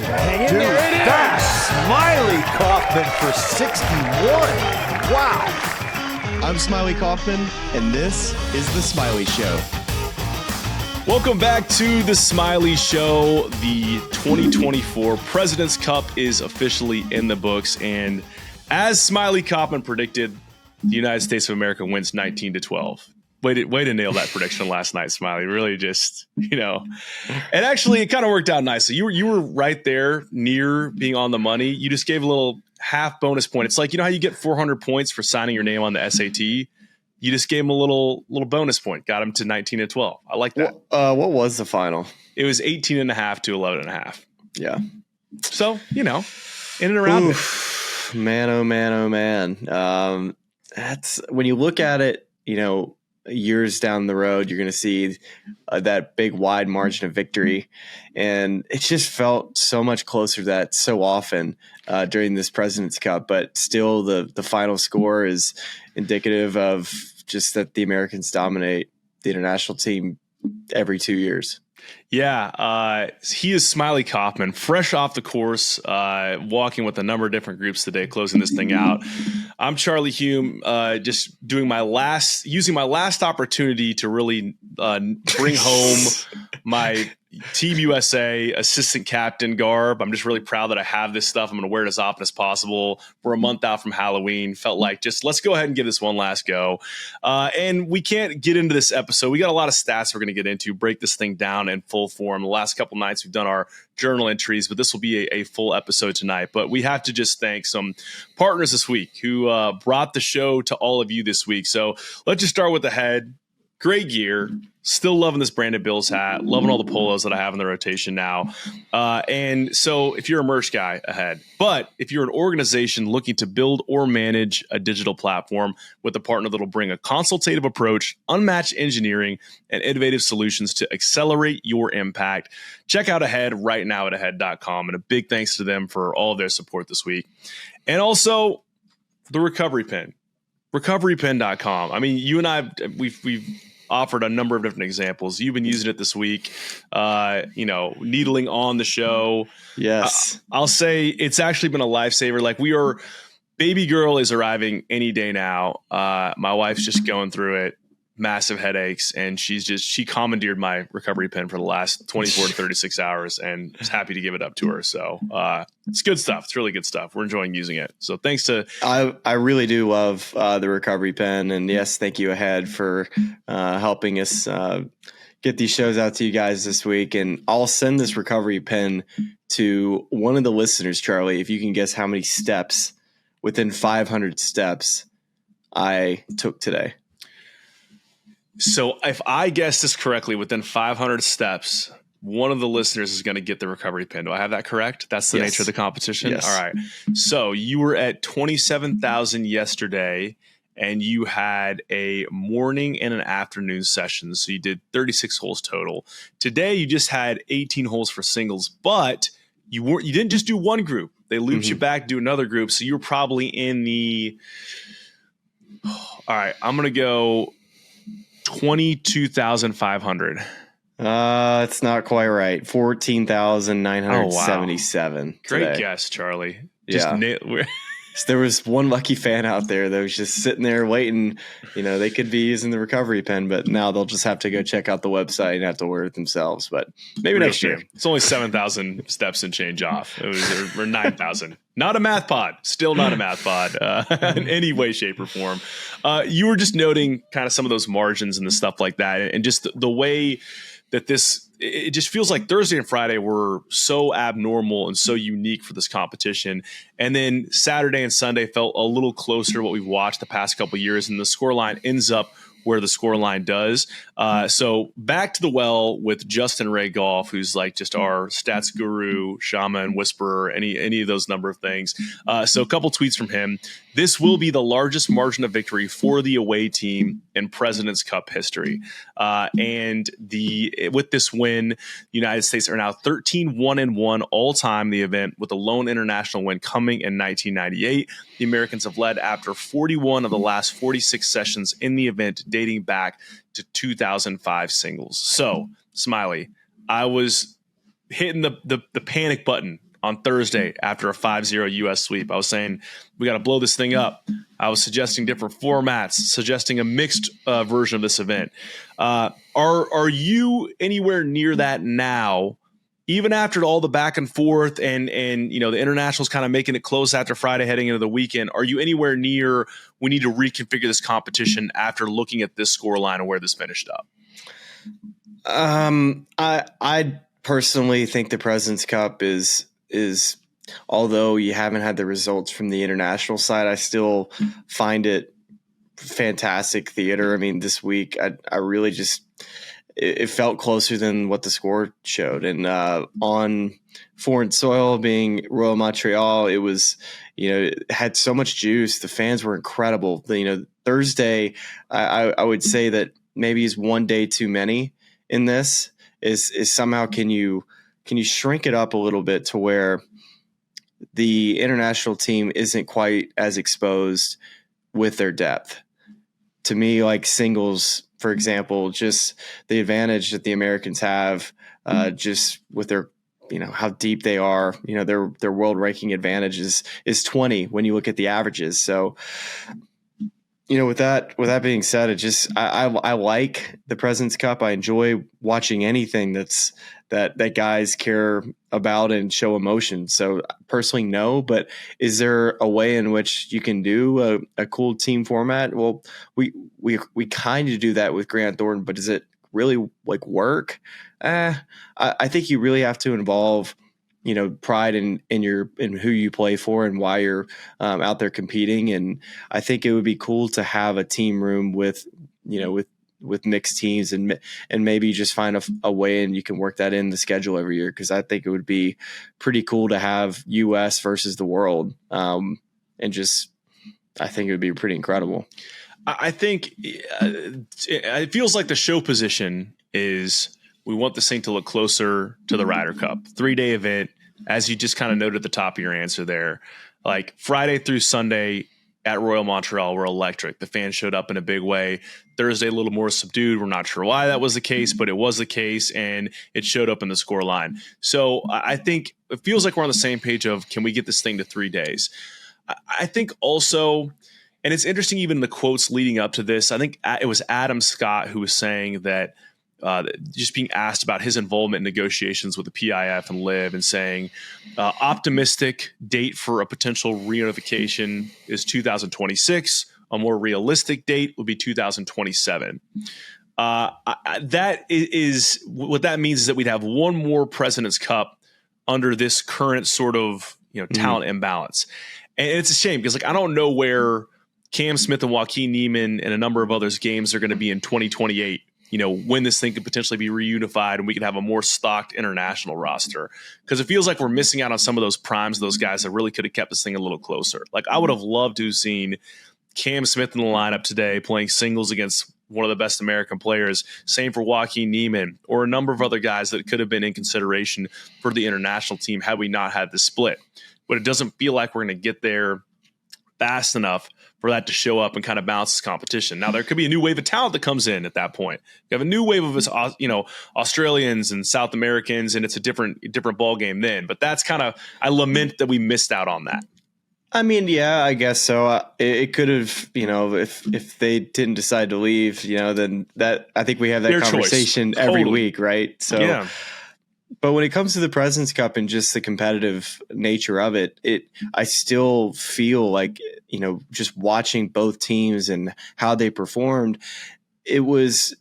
Hang in Dude, there. It is. that's Smylie Kaufman for 61. Wow. I'm Smylie Kaufman, and this is The Smylie Show. Welcome back to The Smylie Show. The 2024 President's Cup is officially in the books, and as Smylie Kaufman predicted, the United States of America wins 19-12. Way to nail that prediction last night, Smylie. Really just, and actually it kind of worked out nicely. You were right there near being on the money. You just gave a little half bonus point. It's like, how you get 400 points for signing your name on the SAT? You just gave him a little bonus point. Got him to 19-12. I like that. What was the final? It was 18.5 to 11.5. Yeah. So, in and around it. Man, oh man, oh man. That's when you look at it, years down the road, you're going to see that big wide margin of victory. And it just felt so much closer to that so often during this President's Cup. But still, the final score is indicative of just that the Americans dominate the international team every 2 years. Yeah, he is Smylie Kaufman, fresh off the course, walking with a number of different groups today, closing this thing out. I'm Charlie Hulme, just using my last opportunity to really bring home my Team USA assistant captain garb. I'm just really proud that I have this stuff. I'm going to wear it as often as possible. We're a month out from Halloween. Felt like just let's go ahead and give this one last go. And we can't get into this episode. We got a lot of stats we're going to get into, break this thing down in full form. The last couple nights we've done our journal entries, but this will be a full episode tonight. But we have to just thank some partners this week who brought the show to all of you this week. So let's just start with the head. Great gear. Still loving this Brandon Bills hat. Loving all the polos that I have in the rotation now. And so if you're a merch guy, ahead. But if you're an organization looking to build or manage a digital platform with a partner that'll bring a consultative approach, unmatched engineering, and innovative solutions to accelerate your impact, check out Ahead right now at ahead.com. And a big thanks to them for all of their support this week. And also the Recovery Pen. Recoverypen.com. I mean, you and I, we've offered a number of different examples. You've been using it this week, needling on the show. Yes. I'll say it's actually been a lifesaver. Like baby girl is arriving any day now. My wife's just going through it, massive headaches, and she commandeered my Recovery Pen for the last 24 to 36 hours and was happy to give it up to her. So it's good stuff. It's really good stuff. We're enjoying using it. So thanks to I really do love the Recovery Pen, and yes, thank you Ahead for helping us get these shows out to you guys this week. And I'll send this Recovery Pen to one of the listeners, Charlie, if you can guess how many steps within 500 steps I took today. So if I guess this correctly, within 500 steps, one of the listeners is going to get the Recovery Pen. Do I have that correct? That's the nature of the competition? Yes. All right. So you were at 27,000 yesterday, and you had a morning and an afternoon session. So you did 36 holes total. Today, you just had 18 holes for singles, but you didn't just do one group. They looped you back to do another group. So you were probably in the – all right, I'm going to go – 22,500. It's not quite right. 14,977. Oh, wow. Great guess, Charlie. So there was one lucky fan out there that was just sitting there waiting. They could be using the Recovery Pen, but now they'll just have to go check out the website and have to order it themselves. But maybe next year. It's only 7,000 steps and change off. It was or 9,000. Not a math pod. Still not a math pod in any way, shape, or form. You were just noting kind of some of those margins and the stuff like that, and just the way that it just feels like Thursday and Friday were so abnormal and so unique for this competition. And then Saturday and Sunday felt a little closer to what we've watched the past couple of years, and the scoreline ends up where the scoreline does. So back to the well with Justin Ray Golf, who's like just our stats guru, shaman, whisperer, any of those number of things. So a couple tweets from him. This will be the largest margin of victory for the away team in President's Cup history. And with this win, the United States are now 13-1-1 all time the event, with a lone international win coming in 1998. The Americans have led after 41 of the last 46 sessions in the event, dating back to 2005 singles. So, Smylie, I was hitting the panic button on Thursday after a 5-0 U.S. sweep. I was saying we got to blow this thing up. I was suggesting different formats, suggesting a mixed version of this event. Are you anywhere near that now? Even after all the back and forth and the internationals kind of making it close after Friday heading into the weekend, are you anywhere near we need to reconfigure this competition after looking at this scoreline and where this finished up? I personally think the President's Cup is although you haven't had the results from the international side, I still find it fantastic theater. I mean, this week I really just it felt closer than what the score showed. And on foreign soil, being Royal Montreal, it was, it had so much juice. The fans were incredible. Thursday, I would say that maybe is one day too many in this. Is somehow can you shrink it up a little bit to where the international team isn't quite as exposed with their depth? To me, like singles, for example, just the advantage that the Americans have, just with their, how deep they are, their world ranking advantage is 20 when you look at the averages. So, with that being said, it just, I like the President's Cup. I enjoy watching anything that guys care about and show emotion. So personally, no, but is there a way in which you can do a cool team format? Well, we kind of do that with Grant Thornton, but does it really work? I think you really have to involve, pride in who you play for and why you're out there competing. And I think it would be cool to have a team room with mixed teams and maybe just find a way and you can work that in the schedule every year. Cause I think it would be pretty cool to have US versus the world. I think it would be pretty incredible. I think it feels like the show position is we want this thing to look closer to the Ryder Cup 3-day event. As you just kind of noted at the top of your answer there, like Friday through Sunday at Royal Montreal were electric. The fans showed up in a big way. Thursday, a little more subdued. We're not sure why that was the case, but it was the case, and it showed up in the score line. So I think it feels like we're on the same page of, can we get this thing to 3 days? I think also, and it's interesting, even the quotes leading up to this, I think it was Adam Scott who was saying that just being asked about his involvement in negotiations with the PIF and LIV and saying optimistic date for a potential reunification is 2026. A more realistic date would be 2027. That is what that means, is that we'd have one more President's Cup under this current sort of talent imbalance. And it's a shame because I don't know where Cam Smith and Joaquin Neiman and a number of others games are going to be in 2028. When this thing could potentially be reunified and we could have a more stocked international roster, because it feels like we're missing out on some of those primes, those guys that really could have kept this thing a little closer. I would have loved to have seen Cam Smith in the lineup today playing singles against one of the best American players. Same for Joaquin Neiman or a number of other guys that could have been in consideration for the international team had we not had this split. But it doesn't feel like we're going to get there fast enough for that to show up and kind of balance this competition. Now, there could be a new wave of talent that comes in at that point. You have a new wave of Australians and South Americans, and it's a different ball game then. But that's kind of, I lament that we missed out on that. I mean, yeah, I guess so. It could have, if they didn't decide to leave, then that, I think we have that Their conversation choice. every Totally. week, right? So, yeah. But when it comes to the President's Cup and just the competitive nature of it, I still feel like, just watching both teams and how they performed, it was,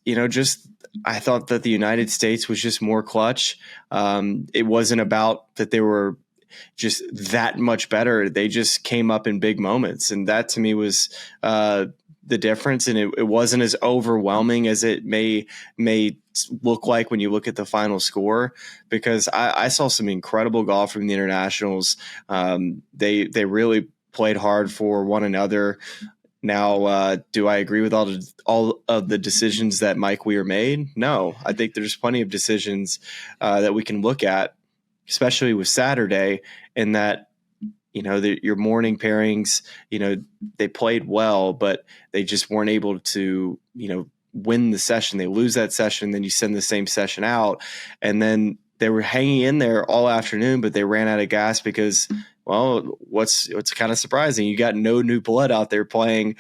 I thought that the United States was just more clutch. It wasn't about that they were just that much better. They just came up in big moments. And that to me was the difference. And it wasn't as overwhelming as it may look like when you look at the final score, because I saw some incredible golf from the internationals. They really played hard for one another. Now, do I agree with all of the decisions that Mike Weir made? No, I think there's plenty of decisions that we can look at, especially with Saturday, in that, your morning pairings, they played well, but they just weren't able to, win the session. They lose that session, then you send the same session out. And then they were hanging in there all afternoon, but they ran out of gas because, well, what's kind of surprising, you got no new blood out there playing.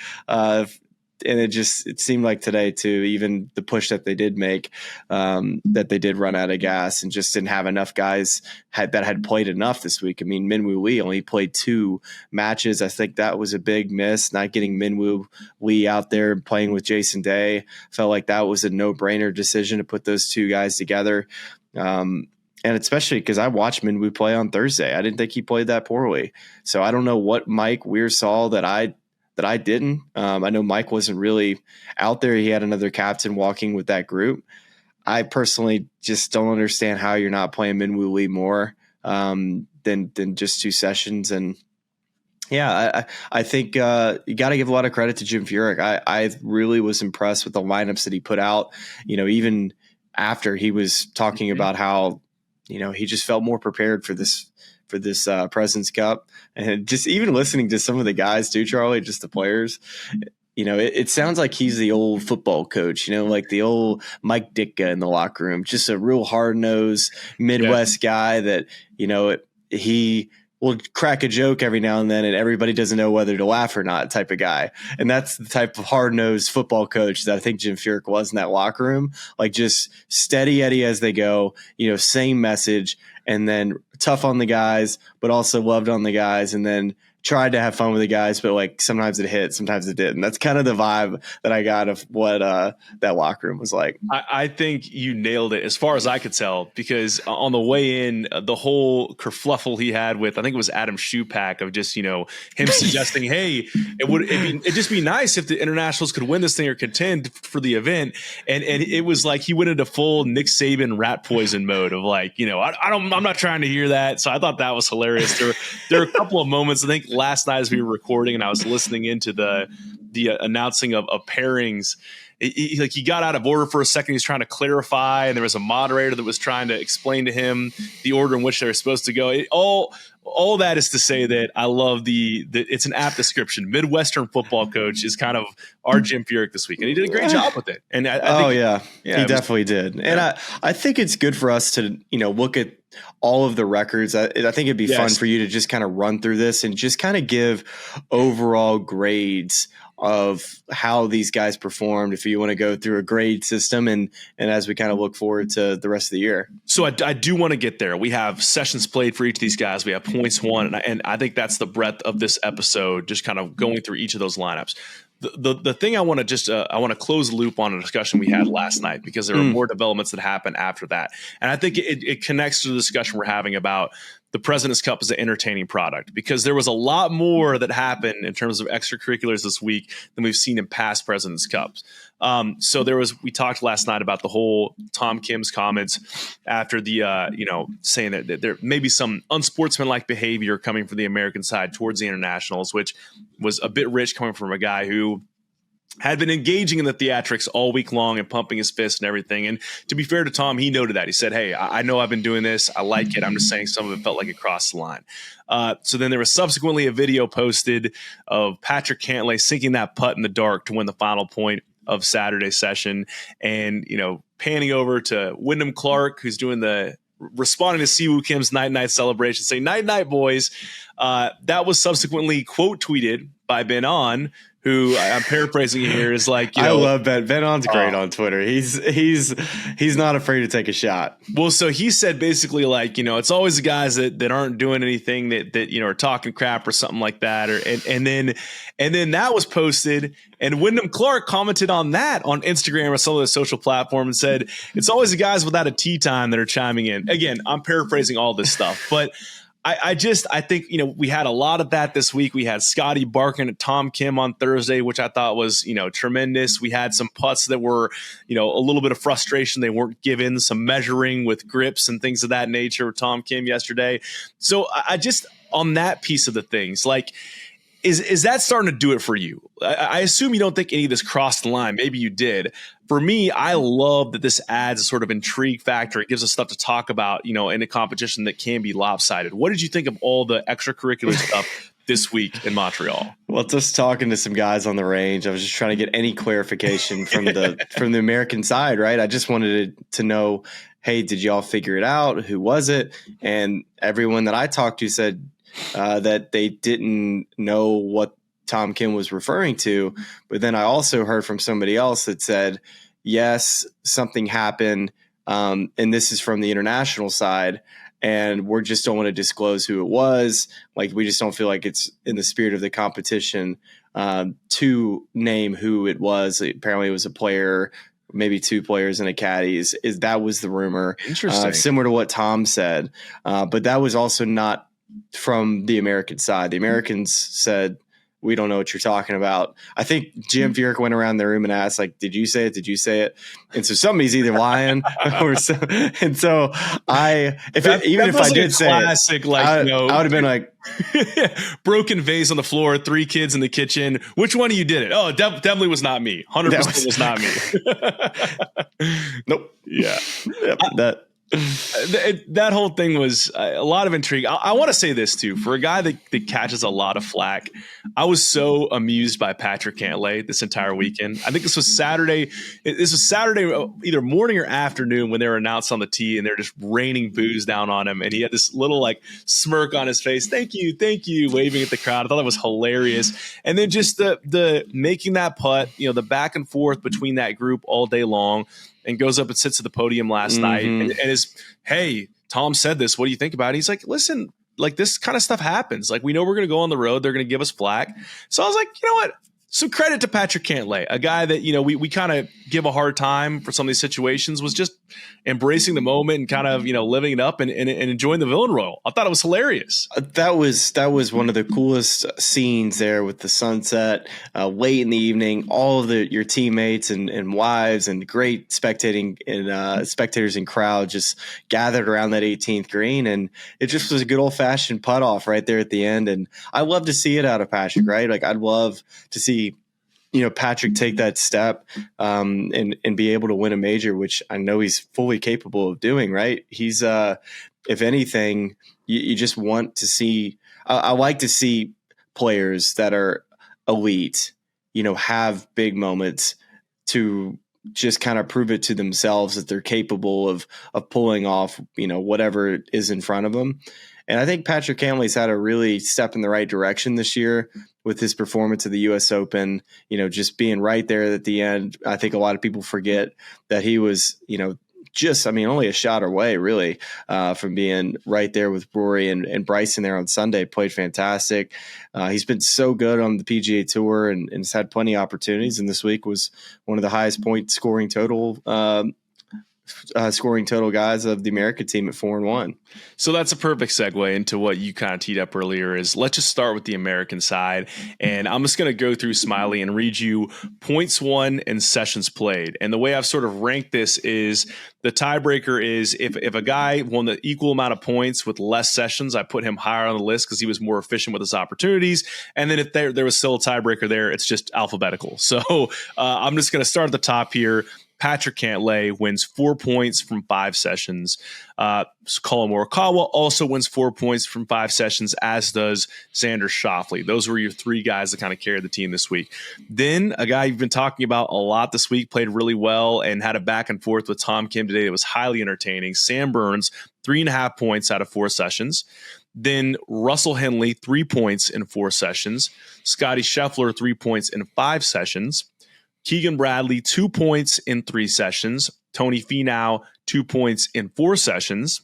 And it seemed like today too, even the push that they did make, that they did run out of gas and just didn't have enough guys that had played enough this week. I mean, Minwoo Lee only played 2 matches. I think that was a big miss, not getting Minwoo Lee out there playing with Jason Day. Felt like that was a no-brainer decision to put those 2 guys together. And especially because I watched Minwoo play on Thursday. I didn't think he played that poorly. So I don't know what Mike Weir saw that I didn't. I know Mike wasn't really out there. He had another captain walking with that group. I personally just don't understand how you're not playing Minwoo Lee more than just 2 sessions. And yeah, I think you got to give a lot of credit to Jim Furyk. I really was impressed with the lineups that he put out. Even after he was talking about how he just felt more prepared for this President's Cup, and just even listening to some of the guys too, Charlie, just the players, it sounds like he's the old football coach, like the old Mike Ditka in the locker room, just a real hard-nosed Midwest guy that, he will crack a joke every now and then and everybody doesn't know whether to laugh or not type of guy. And that's the type of hard-nosed football coach that I think Jim Furyk was in that locker room, like just steady Eddie as they go, same message, and then tough on the guys, but also loved on the guys, and then tried to have fun with the guys, but like sometimes it hit, sometimes it didn't. That's kind of the vibe that I got of what that locker room was like. I think you nailed it as far as I could tell, because on the way in, the whole kerfluffle he had with, I think it was Adam Schupak, of just, him suggesting, hey, it'd just be nice if the internationals could win this thing or contend for the event. And it was like he went into full Nick Saban rat poison mode of like, I'm not trying to hear that. So I thought that was hilarious. There were a couple of moments, I think last night as we were recording and I was listening into the announcing of pairings, he got out of order for a second. He's trying to clarify, and there was a moderator that was trying to explain to him the order in which they were supposed to go. All that is to say that I love it's an apt description. Midwestern football coach is kind of our Jim Furyk this week, and he did a great job with it. And I think, he definitely did. Yeah. And I think it's good for us to look at all of the records. I think it'd be fun for you to just kind of run through this and just kind of give overall grades of how these guys performed, if you want to go through a grade system, and as we kind of look forward to the rest of the year. So I do want to get there. We have sessions played for each of these guys. We have points won, and I think that's the breadth of this episode, just kind of going through each of those lineups. The thing I want to just I want to close the loop on a discussion we had last night, because there are more developments that happen after that, and I think it connects to the discussion we're having about the President's Cup as an entertaining product, because there was a lot more that happened in terms of extracurriculars this week than we've seen in past President's Cups. So we talked last night about the whole Tom Kim's comments after the, saying that there may be some unsportsmanlike behavior coming from the American side towards the internationals, which was a bit rich coming from a guy who had been engaging in the theatrics all week long and pumping his fist and everything. And to be fair to Tom, he noted that. He said, hey, I know I've been doing this. I like it. I'm just saying some of it felt like it crossed the line. So then there was subsequently a video posted of Patrick Cantlay sinking that putt in the dark to win the final point of Saturday's session. And, panning over to Wyndham Clark, who's responding to Siwoo Kim's night-night celebration, saying, night-night, boys. That was subsequently quote tweeted by Ben On, who I'm paraphrasing here, is like, I love Ben. Ben On's great on Twitter. He's not afraid to take a shot. Well, so he said basically like, it's always the guys that aren't doing anything that are talking crap or something like that. And then that was posted, and Wyndham Clark commented on that on Instagram or some of the social platform and said, it's always the guys without a tee time that are chiming in. Again, I'm paraphrasing all this stuff, but I think, we had a lot of that this week. We had Scotty barking at Tom Kim on Thursday, which I thought was, tremendous. We had some putts that were, a little bit of frustration. They weren't given, some measuring with grips and things of that nature with Tom Kim yesterday. So I just, on that piece of the things, like, is that starting to do it for you? I assume you don't think any of this crossed the line. Maybe you did. For me, I love that this adds a sort of intrigue factor. It gives us stuff to talk about, in a competition that can be lopsided. What did you think of all the extracurricular stuff this week in Montreal? Well, just talking to some guys on the range, I was just trying to get any clarification from the American side, right? I just wanted to know, hey, did y'all figure it out? Who was it? And everyone that I talked to said that they didn't know what Tom Kim was referring to. But then I also heard from somebody else that said, yes, something happened. And this is from the international side. And we just don't want to disclose who it was. Like, we just don't feel like it's in the spirit of the competition to name who it was. Apparently it was a player, maybe two players and a caddy. That was the rumor. Interesting. Similar to what Tom said. But that was also not from the American side. The Americans said, we don't know what you're talking about. I think Jim Furyk went around the room and asked, like, did you say it? Did you say it? And so somebody's either lying or so. And so if I did say classic, it, like, I would have been like, broken vase on the floor, 3 kids in the kitchen. Which one of you did it? Oh, definitely was not me. 100% was not me. Nope. Yeah. Yep, that whole thing was a lot of intrigue. I want to say this too, for a guy that catches a lot of flack. I was so amused by Patrick Cantlay this entire weekend. I think this was Saturday. This was Saturday, either morning or afternoon, when they were announced on the tee and they're just raining booze down on him. And he had this little like smirk on his face. Thank you, waving at the crowd. I thought that was hilarious. And then just the making that putt, the back and forth between that group all day long. And goes up and sits at the podium last night and is, hey, Tom said this. What do you think about it? He's like, listen, like, this kind of stuff happens. Like, we know we're going to go on the road. They're going to give us flack. So I was like, you know what? Some credit to Patrick Cantlay, a guy that, we kind of give a hard time for some of these situations, was just embracing the moment and kind of, living it up and enjoying the villain role. I thought it was hilarious. That was one of the coolest scenes there with the sunset late in the evening, all of your teammates and wives and great spectators and crowd just gathered around that 18th green. And it just was a good old fashioned putt off right there at the end. And I love to see it out of Patrick, right? Like, I'd love to see Patrick take that step and be able to win a major, which I know he's fully capable of doing, right? He's, if anything, you just want to see, I like to see players that are elite, have big moments to just kind of prove it to themselves that they're capable of pulling off, whatever is in front of them. And I think Patrick Cantlay's had a really step in the right direction this year with his performance at the U.S. Open, just being right there at the end. I think a lot of people forget that he was, only a shot away, really, from being right there with Rory and Bryson there on Sunday. Played fantastic. He's been so good on the PGA Tour and has had plenty of opportunities. And this week was one of the highest point scoring total guys of the American team at 4-1. So that's a perfect segue into what you kind of teed up earlier. Is let's just start with the American side, and I'm just going to go through Smylie and read you points won and sessions played. And the way I've sort of ranked this is the tiebreaker is if a guy won the equal amount of points with less sessions, I put him higher on the list because he was more efficient with his opportunities. And then if there was still a tiebreaker there, it's just alphabetical. So I'm just going to start at the top here. Patrick Cantlay wins 4 points from 5 sessions. Colin Morikawa also wins 4 points from 5 sessions, as does Xander Schauffele. Those were your 3 guys that kind of carried the team this week. Then a guy you've been talking about a lot this week, played really well and had a back and forth with Tom Kim today that was highly entertaining. Sam Burns, 3.5 points out of 4 sessions. Then Russell Henley, 3 points in 4 sessions. Scotty Scheffler, 3 points in 5 sessions. Keegan Bradley, 2 points in 3 sessions. Tony Finau, 2 points in 4 sessions.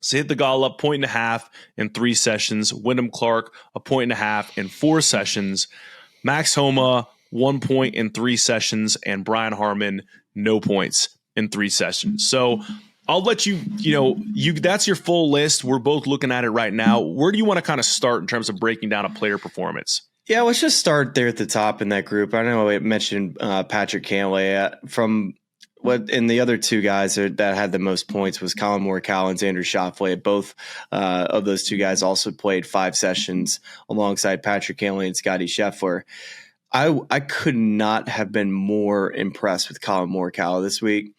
Sid Theegala, 1.5 in 3 sessions. Wyndham Clark, 1.5 in 4 sessions. Max Homa, 1 point in 3 sessions. And Brian Harman, no points in 3 sessions. So I'll let you that's your full list. We're both looking at it right now. Where do you want to kind of start in terms of breaking down a player performance? Yeah, let's just start there at the top in that group. I know I mentioned Patrick Cantlay and the other 2 guys that had the most points was Colin Morikawa and Xander Schauffele. Both of those 2 guys also played 5 sessions alongside Patrick Cantlay and Scotty Scheffler. I could not have been more impressed with Colin Morikawa this week.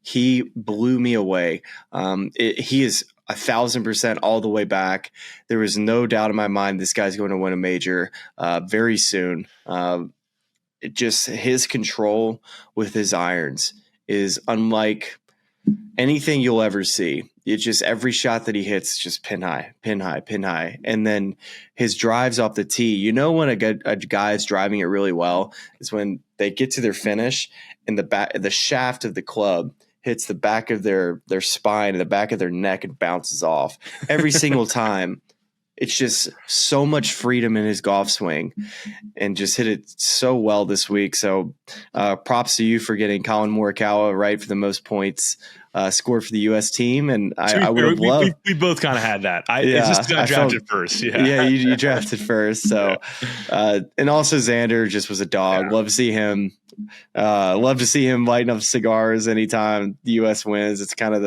He blew me away. He is 1,000% all the way back. There was no doubt in my mind this guy's going to win a major very soon. Just his control with his irons is unlike anything you'll ever see. It's just every shot that he hits, just pin high, pin high, pin high. And then his drives off the tee. You know when a guy is driving it really well is when they get to their finish and the shaft of the club hits the back of their spine and the back of their neck and bounces off every single time. It's just so much freedom in his golf swing and just hit it so well this week. So props to you for getting Colin Morikawa right for the most points scored for the U.S. team. And I would have loved. We both kind of had that. It's just got drafted first. Yeah, you drafted first. So, and also Xander just was a dog. Yeah. Love to see him. Love to see him lighting up cigars anytime the U.S. wins. It's kind of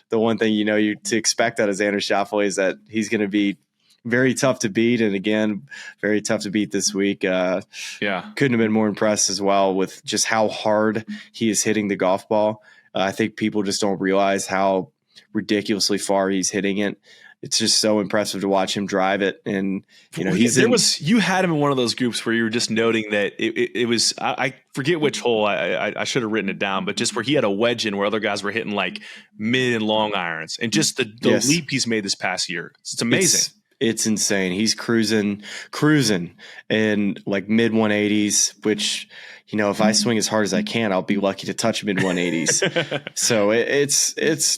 the one thing you to expect out of Xander Schauffele is that he's going to be very tough to beat, and again, very tough to beat this week. Couldn't have been more impressed as well with just how hard he is hitting the golf ball. I think people just don't realize how ridiculously far he's hitting it. It's just so impressive to watch him drive it. And you had him in one of those groups where you were just noting that it was I forget which hole I should have written it down, but just where he had a wedge in where other guys were hitting like mid and long irons, and just the leap he's made this past year. It's amazing. It's insane. He's cruising in like mid 180s, which, if I swing as hard as I can, I'll be lucky to touch mid 180s. So it's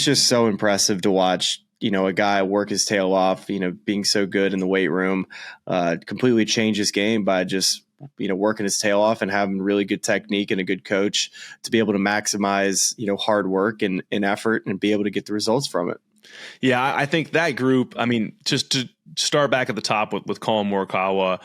just so impressive to watch, a guy work his tail off, being so good in the weight room, completely change his game by just, working his tail off and having really good technique and a good coach to be able to maximize, hard work and effort and be able to get the results from it. Yeah, I think that group, just to start back at the top with Colin Morikawa,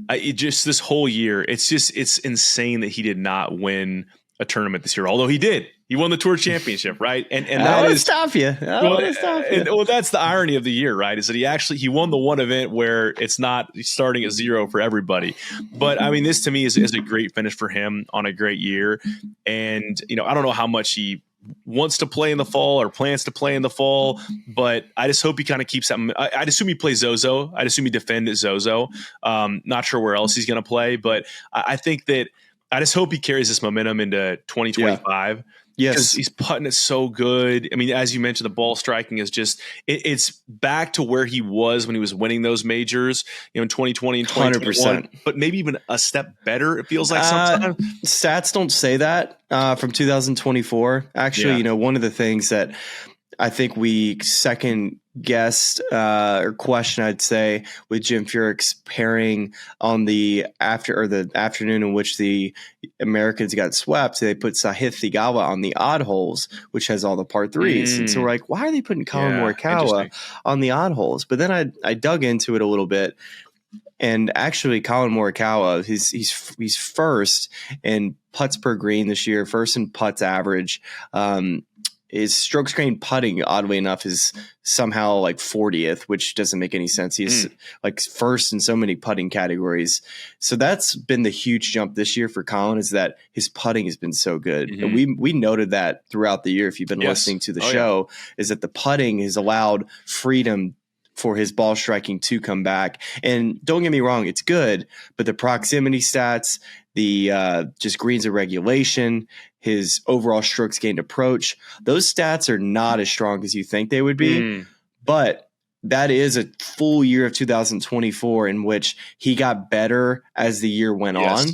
this whole year, it's insane that he did not win a tournament this year, although he did. He won the Tour Championship, right? And that is stop you. Well, that's the irony of the year, right? Is that he won the one event where it's not starting at zero for everybody. But this to me is a great finish for him on a great year. And I don't know how much he wants to play in the fall or plans to play in the fall, but I just hope he kind of keeps that. I'd assume he plays Zozo. I'd assume he defends at Zozo. Not sure where else he's going to play, but I think that I just hope he carries this momentum into 2025. Yeah. Yes, because he's putting it so good. As you mentioned, the ball striking is just it's back to where he was when he was winning those majors, in 2020 and 2021, 100%. But maybe even a step better. It feels like sometimes stats don't say that from 2024. Actually, one of the things that I think we second guessed or question, I'd say, with Jim Furyk's pairing on the afternoon in which the Americans got swept, they put Sahith Theegala on the odd holes, which has all the par threes. And so we're like, why are they putting Colin Morikawa on the odd holes? But then I dug into it a little bit. And actually, Colin Morikawa, he's first in putts per green this year, first in putts average. His strokes gained putting, oddly enough, is somehow like 40th, which doesn't make any sense. He's like first in so many putting categories. So that's been the huge jump this year for Colin, is that his putting has been so good. And we noted that throughout the year, if you've been listening to the show, is that the putting has allowed freedom for his ball striking to come back. And don't get me wrong, it's good, but the proximity stats, the just greens of regulation, his overall strokes gained approach, those stats are not as strong as you think they would be. But that is a full year of 2024 in which he got better as the year went on.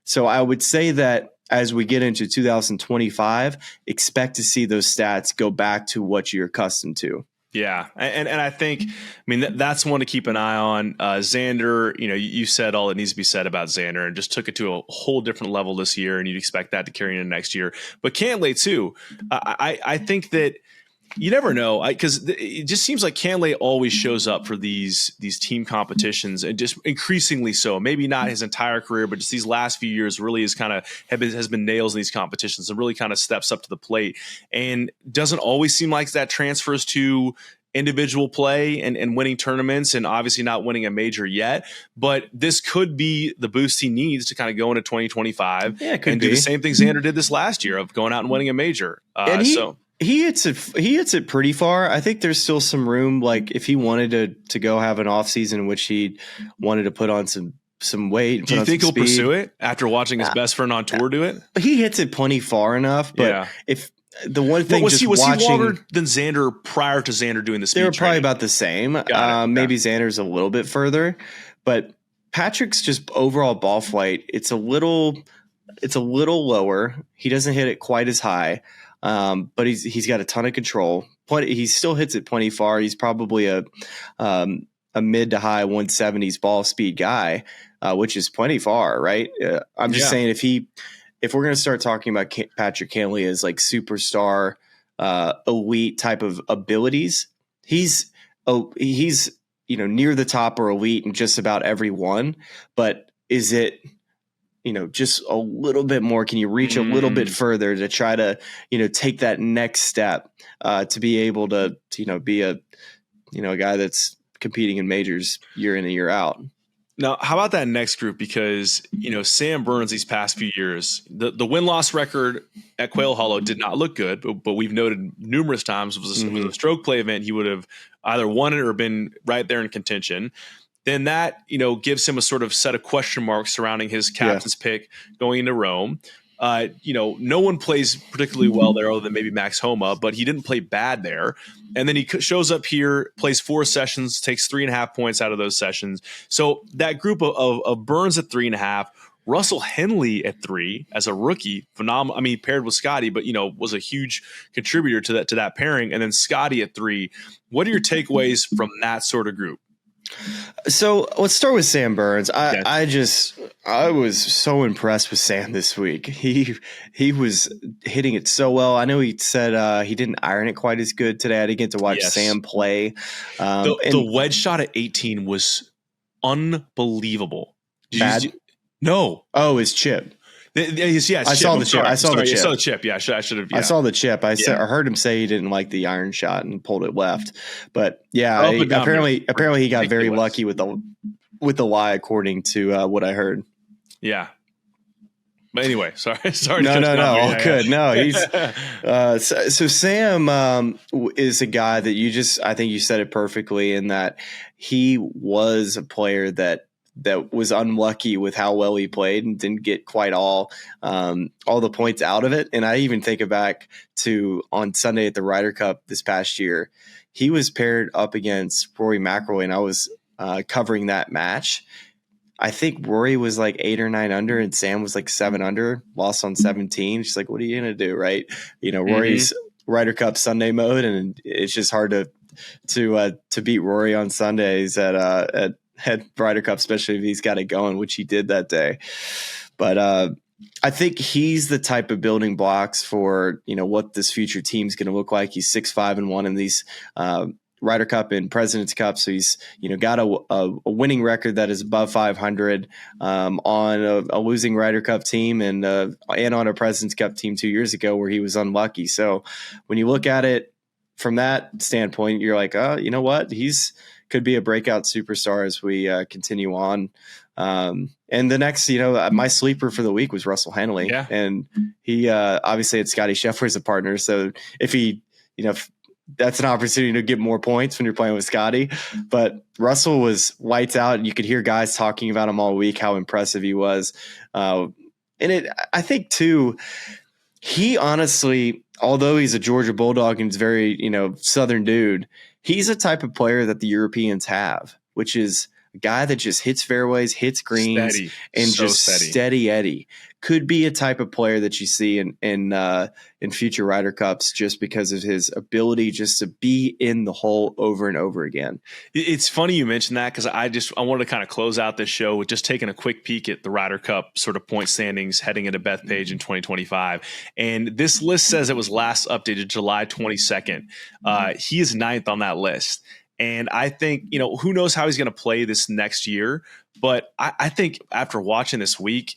So I would say that as we get into 2025, expect to see those stats go back to what you're accustomed to. Yeah. And I think, that's one to keep an eye on. Xander, you said all that needs to be said about Xander and just took it to a whole different level this year, and you'd expect that to carry into next year. But Cantlay too. I think that you never know, because it just seems like Cantlay always shows up for these team competitions, and just increasingly so. Maybe not his entire career, but just these last few years really is kind of has been nails in these competitions, and really kind of steps up to the plate, and doesn't always seem like that transfers to individual play and winning tournaments, and obviously not winning a major yet. But this could be the boost he needs to kind of go into 2025 and do the same thing Xander did this last year of going out and winning a major. He hits it pretty far. I think there's still some room. Like if he wanted to go have an off season in which he wanted to put on some weight. Do you think he'll pursue it after watching his best friend on tour do it? He hits it plenty far enough. But the one thing was he longer watching, than Xander prior to Xander doing the speed they were probably training? about the same. Got it. Maybe Xander's a little bit further, but Patrick's just overall ball flight. It's a little lower. He doesn't hit it quite as high, but he's got a ton of control. He still hits it plenty far. He's probably a mid to high 170s ball speed guy, which is plenty far, right? I'm just saying if we're going to start talking about Patrick Cantlay as like superstar, elite type of abilities, he's near the top or elite in just about every one. But is it just a little bit more? Can you reach a little bit further to try to take that next step to be able to be a guy that's competing in majors year in and year out? Now, how about that next group? Because, Sam Burns these past few years, the win-loss record at Quail Hollow did not look good, but we've noted numerous times it was a stroke play event. He would have either won it or been right there in contention. Then that, gives him a sort of set of question marks surrounding his captain's pick going into Rome. No one plays particularly well there other than maybe Max Homa, but he didn't play bad there. And then he shows up here, plays 4 sessions, takes 3.5 points out of those sessions. So that group of Burns at 3.5, Russell Henley at 3 as a rookie, phenomenal. I mean, paired with Scotty, but was a huge contributor to that pairing. And then Scotty at 3. What are your takeaways from that sort of group? So let's start with Sam Burns. I was so impressed with Sam this week. He was hitting it so well. I know he said he didn't iron it quite as good today. I didn't get to watch Sam play. The wedge shot at 18 was unbelievable. No. Oh, his chip. I saw the chip. I saw the chip. You saw the chip. Yeah, I should have. Yeah. I saw the chip. I heard him say he didn't like the iron shot and pulled it left. But apparently he got very lucky with the lie, according to what I heard. Yeah. But anyway, sorry. No, all good. No, he's so Sam is a guy that I think you said it perfectly in that he was a player that was unlucky with how well he played and didn't get quite all the points out of it. And I even think back to on Sunday at the Ryder Cup this past year, he was paired up against Rory McIlroy, and I was covering that match. I think Rory was like 8 or 9 under and Sam was like 7 under, lost on 17. She's like, what are you going to do? Right. Rory's Ryder Cup Sunday mode. And it's just hard to beat Rory on Sundays at Ryder Cup, especially if he's got it going, which he did that day. But I think he's the type of building blocks for, what this future team's going to look like. He's 6-5-1 in these Ryder Cup and President's Cup. So he's, got a winning record that is above 500 on a losing Ryder Cup team and on a President's Cup team 2 years ago where he was unlucky. So when you look at it from that standpoint, you're like, oh, you know what? He's could be a breakout superstar as we continue on. And the next, my sleeper for the week was Russell Henley. Yeah. And he obviously had Scotty Scheffler as a partner. So if he, that's an opportunity to get more points when you're playing with Scotty. But Russell was lights out, and you could hear guys talking about him all week, how impressive he was. I think too, he honestly, although he's a Georgia Bulldog and he's very, Southern dude, he's a type of player that the Europeans have, which is a guy that just hits fairways, hits greens, steady Eddie. Could be a type of player that you see in future Ryder Cups just because of his ability just to be in the hole over and over again. It's funny you mentioned that because I wanted to kind of close out this show with just taking a quick peek at the Ryder Cup sort of point standings heading into Bethpage in 2025. And this list says it was last updated July 22nd. He is 9th on that list. And I think, who knows how he's going to play this next year. But I think after watching this week,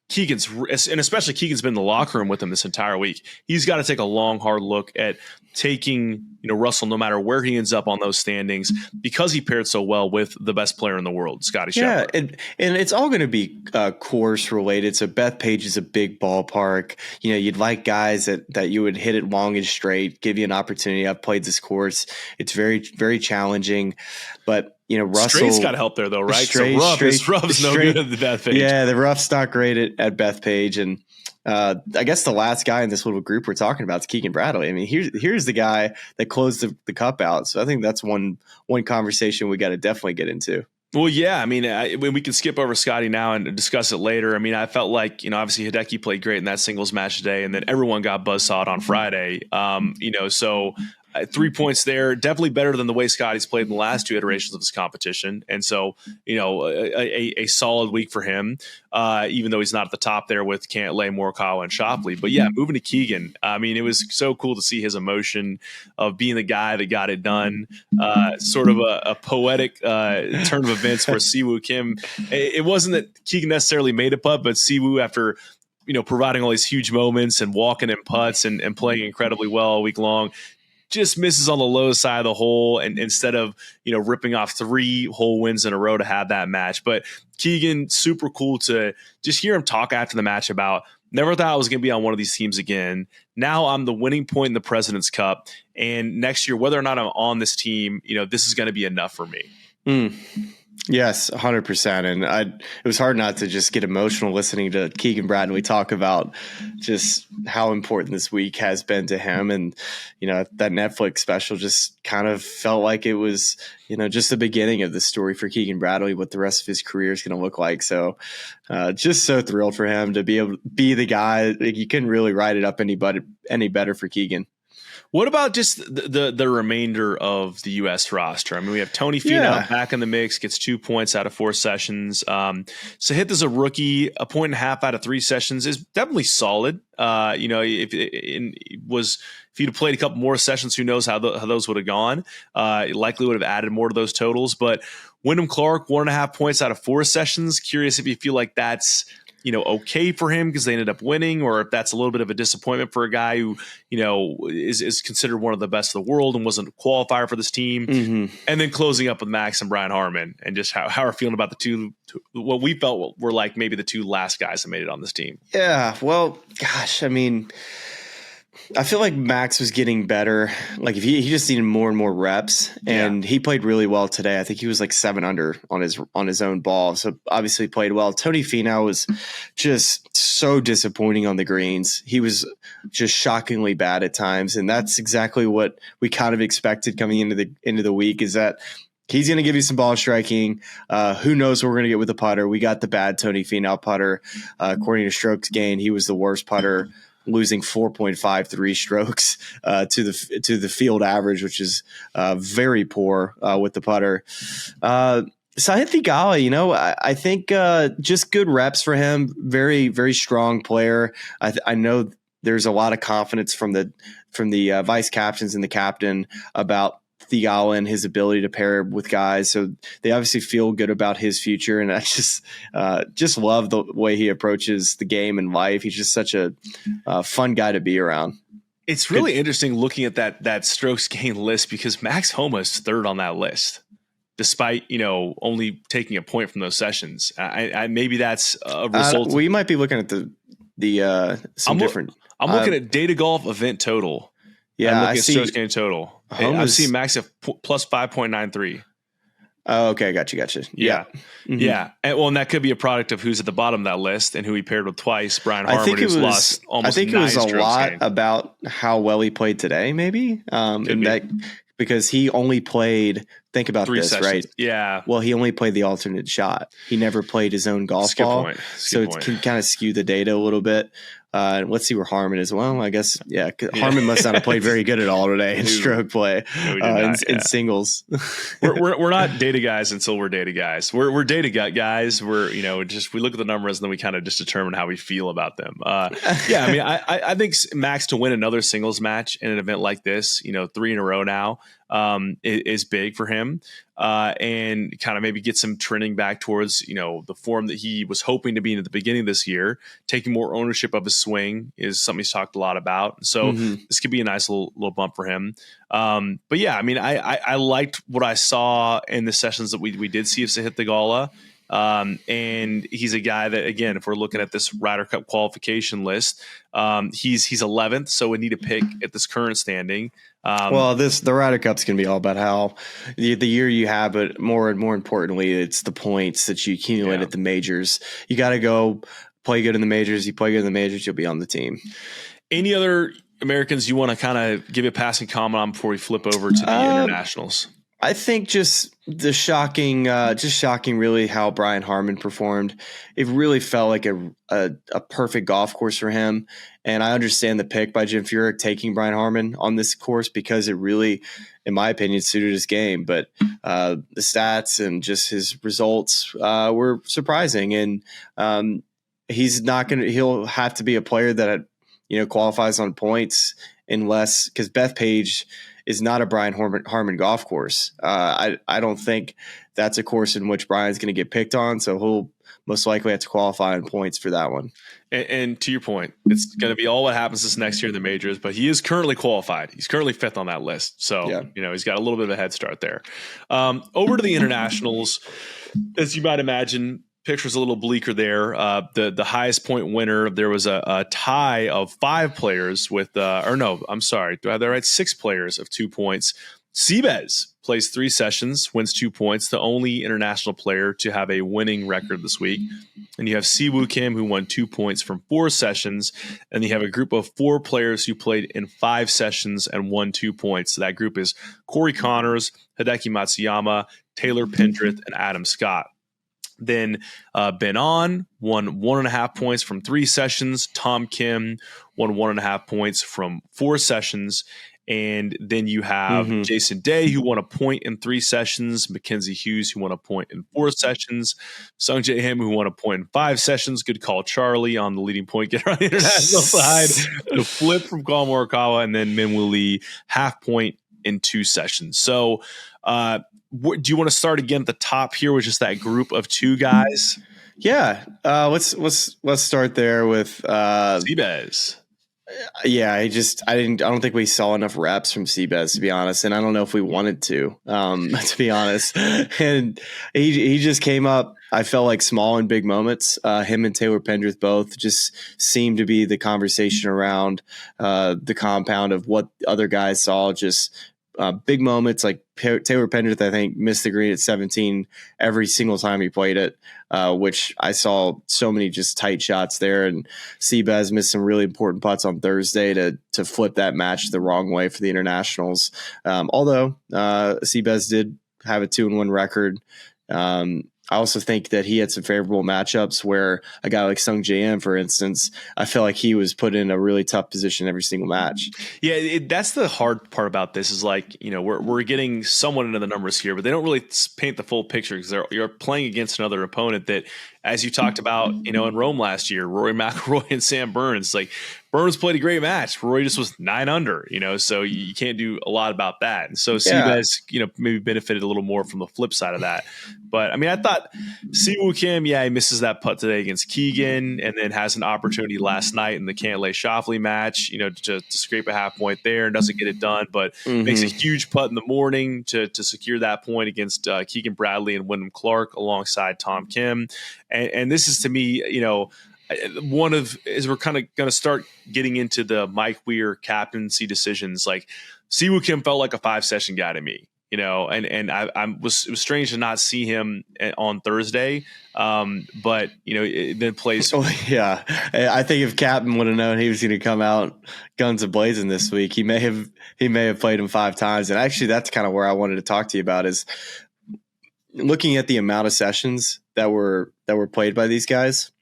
Keegan's been in the locker room with him this entire week. He's got to take a long, hard look at taking, Russell, no matter where he ends up on those standings, because he paired so well with the best player in the world, Scotty Scheffler. Yeah, and it's all going to be course related. So Bethpage is a big ballpark. You'd like guys that you would hit it long and straight, give you an opportunity. I've played this course. It's very, very challenging, but Russell. Straight's got help there though, right? Rough is no good at the Bethpage. Yeah, the rough's not great at Bethpage, and I guess the last guy in this little group we're talking about is Keegan Bradley. I mean, here's the guy that closed the cup out. So I think that's one conversation we got to definitely get into. Well, yeah, I mean, we can skip over Scotty now and discuss it later. I mean, I felt like, obviously Hideki played great in that singles match today, and then everyone got buzzsawed on Friday. So 3 points there, definitely better than the way Scotty's played in the last two iterations of this competition. And so, a solid week for him, even though he's not at the top there with Cantlay, Morikawa, and Shoffley. But yeah, moving to Keegan, I mean, it was so cool to see his emotion of being the guy that got it done. Sort of a poetic turn of events for Siwoo Kim. It wasn't that Keegan necessarily made a putt, but Siwoo, after providing all these huge moments and walking in putts and playing incredibly well all week long, just misses on the low side of the hole, and instead of ripping off 3 hole wins in a row to have that match. But Keegan, super cool to just hear him talk after the match about, never thought I was going to be on one of these teams again. Now I'm the winning point in the President's Cup, and next year, whether or not I'm on this team, this is going to be enough for me. Yes, 100%. And it was hard not to just get emotional listening to Keegan Bradley talk about just how important this week has been to him. And, that Netflix special just kind of felt like it was, just the beginning of the story for Keegan Bradley, what the rest of his career is going to look like. So just so thrilled for him to be able to be the guy. You couldn't really write it up any better for Keegan. What about just the remainder of the U.S. roster? I mean, we have Tony Finau back in the mix, gets 2 points out of 4 sessions. Sahith is a rookie, 1.5 points out of 3 sessions is definitely solid. If he'd have played a couple more sessions, who knows how those would have gone? Likely would have added more to those totals. But Wyndham Clark, 1.5 points out of 4 sessions. Curious if you feel like that's okay for him because they ended up winning, or if that's a little bit of a disappointment for a guy who, is considered one of the best in the world and wasn't a qualifier for this team. Mm-hmm. And then closing up with Max and Brian Harmon, and just how we're feeling about the two, what we felt were like maybe the 2 last guys that made it on this team. Yeah. Well, gosh, I mean, I feel like Max was getting better. Like if he just needed more and more reps, and he played really well today. I think he was like 7 under on his own ball. So obviously played well. Tony Finau was just so disappointing on the greens. He was just shockingly bad at times. And that's exactly what we kind of expected coming into the week, is that he's going to give you some ball striking. Who knows what we're going to get with the putter? We got the bad Tony Finau putter. According to strokes gained, he was the worst putter, losing 4.53 strokes to the field average, which is very poor with the putter. Sahith Theegala, I think just good reps for him. Very, very strong player. I know there's a lot of confidence from the vice captains and the captain about Theegala and his ability to pair with guys. So they obviously feel good about his future. And I just love the way he approaches the game and life. He's just such a fun guy to be around. It's really interesting looking at that strokes gain list, because Max Homa is 3rd on that list, despite, only taking a point from those sessions. I maybe that's a result. We might be looking at some different. I'm looking at Data Golf event total. Yeah, I see strokes gain total. I've seen Max at plus 5.93. Oh, okay, gotcha. Yeah. Mm-hmm. Yeah. And that could be a product of who's at the bottom of that list and who he paired with twice. Brian Harmon, who's lost almost 9 strokes. I think it was a lot about how well he played today, maybe. Because he only played. Think about 3 this, sessions. Right? Yeah. Well, he only played the alternate shot. He never played his own golf ball, so it can kind of skew the data a little bit. Let's see where Harmon is. Well, I guess, Harmon must not have played very good at all today in stroke play in singles. we're not data guys until we're data guys. We're data guys. We're, we look at the numbers and then we kind of just determine how we feel about them. I think Max to win another singles match in an event like this, 3 in a row now, is big for him. And kind of maybe get some trending back towards, the form that he was hoping to be in at the beginning of this year. Taking more ownership of his swing is something he's talked a lot about. So this could be a nice little bump for him. But yeah, I mean, I liked what I saw in the sessions that we did see of Sahith Theegala. And he's a guy that, again, if we're looking at this Ryder Cup qualification list, he's 11th, so we need a pick at this current standing. The Ryder Cup's going to be all about how the year you have, but more importantly, it's the points that you accumulate at the majors. You got to go play good in the majors. You play good in the majors, you'll be on the team. Any other Americans you want to kind of give a passing comment on before we flip over to the internationals? I think just shocking really how Brian Harman performed. It really felt like a perfect golf course for him. And I understand the pick by Jim Furyk taking Brian Harman on this course because it really, in my opinion, suited his game. But the stats and just his results were surprising. And he'll have to be a player that, qualifies on points because Bethpage is not a Brian Harman golf course. I don't think that's a course in which Brian's going to get picked on, so he'll most likely have to qualify on points for that one. And to your point, it's going to be all what happens this next year in the majors, but he is currently qualified. He's currently 5th on that list. So, he's got a little bit of a head start there. Over to the internationals, as you might imagine, picture's a little bleaker there. The highest point winner, there was a tie of 5 players with, do I have that right? 6 players of 2 points. Seabez plays 3 sessions, wins 2 points, the only international player to have a winning record this week. And you have Siwoo Kim, who won 2 points from 4 sessions. And you have a group of 4 players who played in 5 sessions and won 2 points. So that group is Corey Connors, Hideki Matsuyama, Taylor Pendrith, and Adam Scott. Then Ben On won 1.5 points from 3 sessions. Tom Kim won 1.5 points from 4 sessions. And then you have Jason Day, who won a point in 3 sessions. Mackenzie Hughes, who won a point in 4 sessions. Sung Jae Him, who won a point in 5 sessions. Good call, Charlie, on the leading point getter on the international side. The flip from Colin Morikawa. And then Min Woo Lee, 0.5 point in 2 sessions. So, do you want to start again at the top here with just that group of 2 guys? Yeah, let's start there with Seabez. Yeah, I don't think we saw enough reps from Seabez, to be honest, and I don't know if we wanted to be honest. And he just came up, I felt like, small in big moments. Him and Taylor Pendrith both just seemed to be the conversation around the compound of what other guys saw. Just big moments, like Taylor Pendrith, I think, missed the green at 17 every single time he played it, which I saw so many just tight shots there. And Seabez missed some really important putts on Thursday to flip that match the wrong way for the internationals. Although Seabez did have a 2-1 record. I also think that he had some favorable matchups where a guy like Sung Jae Im, for instance, I feel like he was put in a really tough position every single match. Yeah, that's the hard part about this is, like, we're getting somewhat into the numbers here, but they don't really paint the full picture because you're playing against another opponent that, as you talked about, in Rome last year, Rory McIlroy and Sam Burns. Like, Burns played a great match. Rory just was 9 under, so you can't do a lot about that. And so Seabez, maybe benefited a little more from the flip side of that. But I mean, I thought Siwoo Kim, he misses that putt today against Keegan, and then has an opportunity last night in the Cantlay Schauffele match, to scrape a 0.5 point there, and doesn't get it done, but makes a huge putt in the morning to secure that point against Keegan Bradley and Wyndham Clark alongside Tom Kim. And this is, to me, one of, as we're kind of going to start getting into the Mike Weir captaincy decisions, like, Siwoo Kim felt like a 5-session guy to me, and it was strange to not see him on Thursday. But it then plays. Oh, yeah, I think if Captain would have known he was going to come out guns a-blazing this week, he may have played him 5 times. And actually, that's kind of where I wanted to talk to you about, is looking at the amount of sessions that were played by these guys.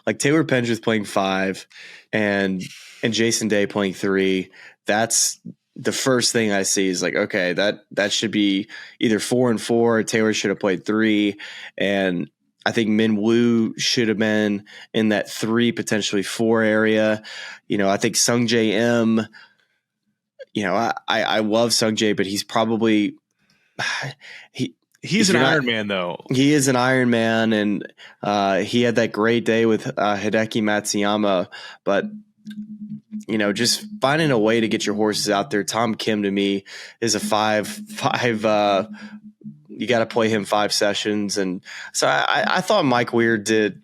Like Taylor Pendrith playing 5 and Jason Day playing 3. That's the first thing I see, is like, okay, that should be either 4 and 4. Taylor should have played 3. And I think Min Woo should have been in that 3, potentially 4 area. I think Sung Jae Im, I love Sung Jae, but he's probably He's an Iron Man, though. He is an Iron Man, and he had that great day with Hideki Matsuyama. But, just finding a way to get your horses out there. Tom Kim, to me, is a 5. You got to play him 5 sessions. And so I thought Mike Weir did,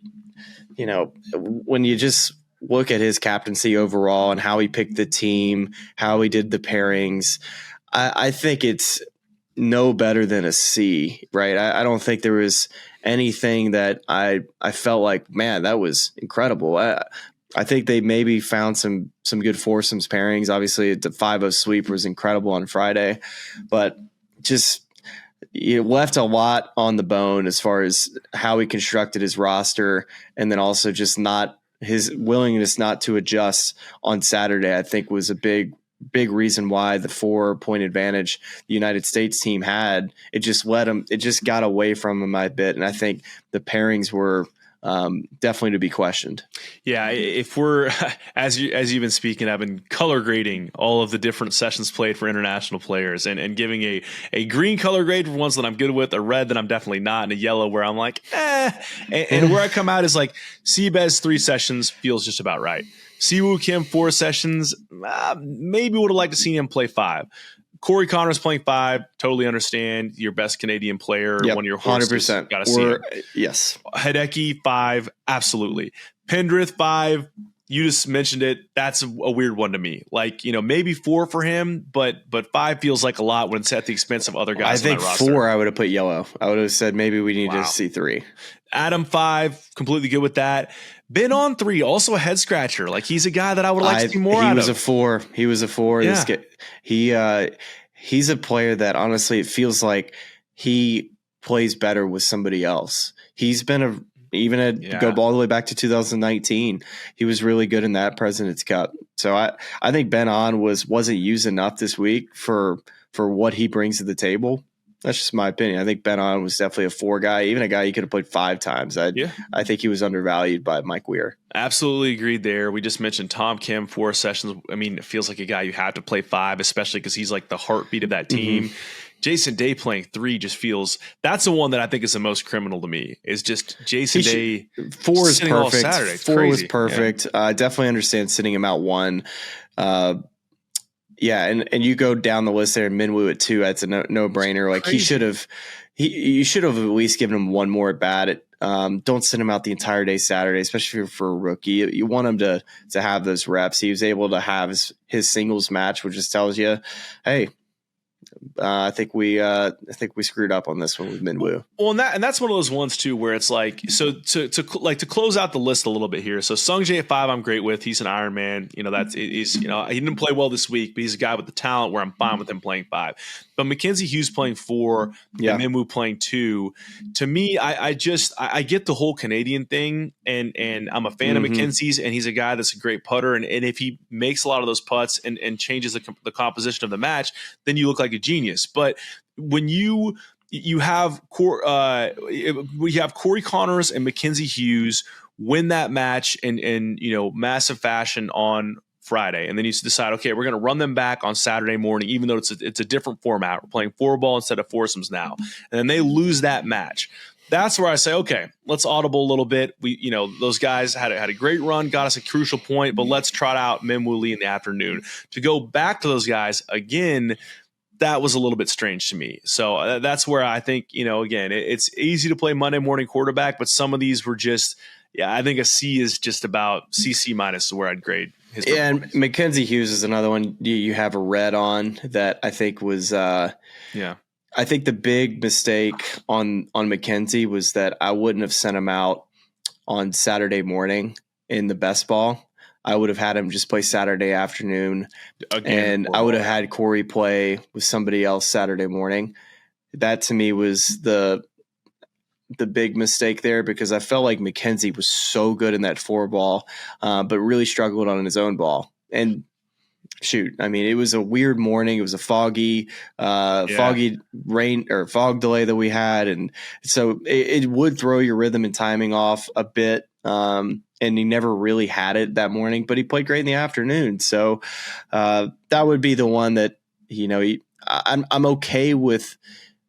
when you just look at his captaincy overall and how he picked the team, how he did the pairings, I think it's no better than a C, right? I don't think there was anything that I felt like, man, that was incredible. I think they maybe found some good foursomes pairings. Obviously, the 5-0 sweep was incredible on Friday, but just it left a lot on the bone as far as how he constructed his roster, and then also just not his willingness not to adjust on Saturday. I think was a big reason why the 4-point advantage the United States team had, it just got away from him a bit. And I think the pairings were definitely to be questioned. Yeah, if we're as you've been speaking, I've been color grading all of the different sessions played for international players, and giving a green color grade for ones that I'm good with, a red that I'm definitely not, and a yellow where I'm like, and where I come out is like Seabez 3 sessions feels just about right. Siwoo Kim 4 sessions, maybe would have liked to see him play 5. Corey Connors playing 5, totally understand. Your best Canadian player, one of your horses, 100%. Got to see him. Yes. Hideki 5, absolutely. Pendrith 5, you just mentioned it. That's a weird one to me. Like, maybe 4 for him, but 5 feels like a lot when it's at the expense of other guys. I think on that roster. 4, I would have put yellow. I would have said maybe we need to see 3. Adam 5, completely good with that. Ben on 3, also a head scratcher. Like, he's a guy that I would like to see more out of. He was a 4. He was a 4. Yeah. He's a player that honestly it feels like he plays better with somebody else. He's been go all the way back to 2019. He was really good in that President's Cup. So I think Ben On wasn't used enough this week for what he brings to the table. That's just my opinion. I think Ben On was definitely a 4 guy, even a guy he could have played 5 times. I think he was undervalued by Mike Weir. Absolutely agreed there. We just mentioned Tom Kim 4 sessions. I mean, it feels like a guy you have to play 5, especially because he's like the heartbeat of that team. Mm-hmm. Jason Day playing 3 just feels – that's the one that I think is the most criminal to me, is just Jason Day. 4 is perfect. Saturday. 4 was perfect. I definitely understand sitting him out 1. Yeah, and you go down the list there, Minwoo at 2. That's a no brainer. Like you should have at least given him one more at bat. Don't send him out the entire day Saturday, especially for a rookie. You want him to have those reps. He was able to have his singles match, which just tells you, hey, I think we screwed up on this one with Minwoo. Well, and that's one of those ones too where it's like, so to close out the list a little bit here. So Sung Jae at 5, I'm great with. He's an Iron Man. He didn't play well this week, but he's a guy with the talent where I'm fine with him playing 5. But Mackenzie Hughes playing 4, and Minwoo playing 2. To me, I get the whole Canadian thing, and I'm a fan of Mackenzie's, and he's a guy that's a great putter, and if he makes a lot of those putts and changes the composition of the match, then you look like a genius. But when you have Corey Connors and Mackenzie Hughes win that match in massive fashion on Friday, and then you decide, okay, we're going to run them back on Saturday morning, even though it's a different format. We're playing 4-ball instead of foursomes now, and then they lose that match. That's where I say, okay, let's audible a little bit. Those guys had a great run, got us a crucial point, but let's trot out Minwoo Lee in the afternoon. To go back to those guys again, that was a little bit strange to me. So that's where I think, again, it's easy to play Monday morning quarterback, but some of these were just, I think a C is just about CC minus where I'd grade his performance. And Mackenzie Hughes is another one you have a red on that I think was I think the big mistake on Mackenzie was that I wouldn't have sent him out on Saturday morning in the best ball. I would have had him just play Saturday afternoon, and I would have had Corey play with somebody else Saturday morning. That to me was the big mistake there, because I felt like Mackenzie was so good in that 4-ball, but really struggled on his own ball. And shoot, I mean, it was a weird morning. It was a foggy rain or fog delay that we had, and so it would throw your rhythm and timing off a bit. And he never really had it that morning, but he played great in the afternoon. So that would be the one that I'm okay with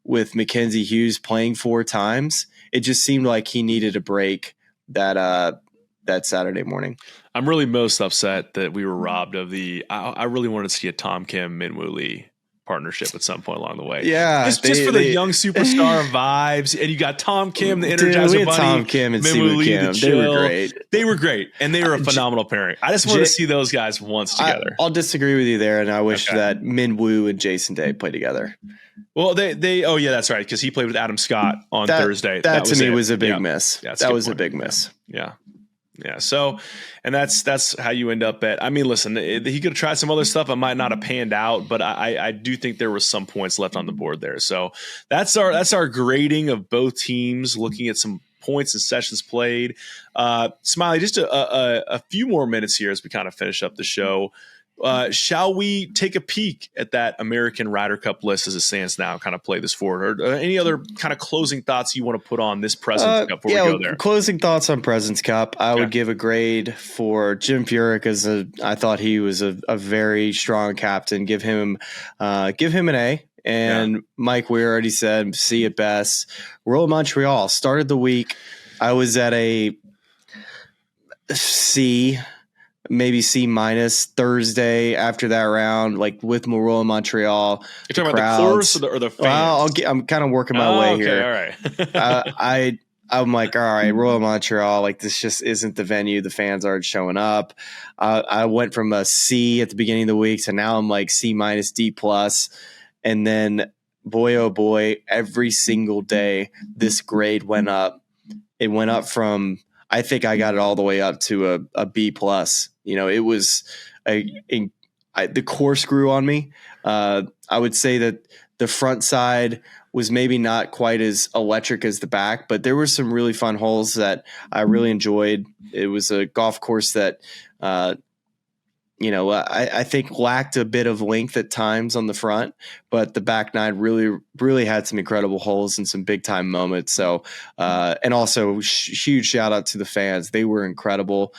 Mackenzie Hughes playing 4 times. It just seemed like he needed a break that Saturday morning. I'm really most upset that we were robbed of I really wanted to see a Tom Kim Minwoo Lee partnership at some point along the way. Yeah, just for the young superstar vibes, and you got Tom Kim, the Energizer Bunny, Tom Kim and Siwoo Kim. They were great. They were great, and they were a phenomenal pairing. I just want to see those guys once together. I'll disagree with you there, and I wish that Minwoo and Jason Day play together. Well, they oh yeah, that's right, because he played with Adam Scott on Thursday. That to me it. was a big miss. That was a big Yeah. miss. Yeah. So, and that's how you end up at. I mean, listen, he could have tried some other stuff. It might not have panned out, but I do think there was some points left on the board there. So that's our grading of both teams, looking at some points and sessions played. Smylie, just a few more minutes here as we kind of finish up the show. Shall we take a peek at that American Ryder Cup list as it stands now, kind of play this forward? Or any other kind of closing thoughts you want to put on this President's Cup before we go there? Closing thoughts on President's Cup. I would give a grade for Jim Furyk I thought he was a very strong captain. Give him an A. And Mike Weir already said C at best. Royal Montreal started the week. I was at a C. Maybe C minus. Thursday after that round, like with Royal Montreal. You're talking about the course or the fans? Well, I'm kind of working my way here. All right. I'm like, all right, Royal Montreal, like this just isn't the venue. The fans aren't showing up. I went from a C at the beginning of the week to now I'm like C minus, D plus. And then boy, oh boy, every single day this grade went up. It went up from, I think I got it all the way up to a B plus. It was the course grew on me. I would say that the front side was maybe not quite as electric as the back, but there were some really fun holes that I really enjoyed. It was a golf course that, I think lacked a bit of length at times on the front, but the back nine really, really had some incredible holes and some big time moments. So, and also huge shout out to the fans. They were incredible.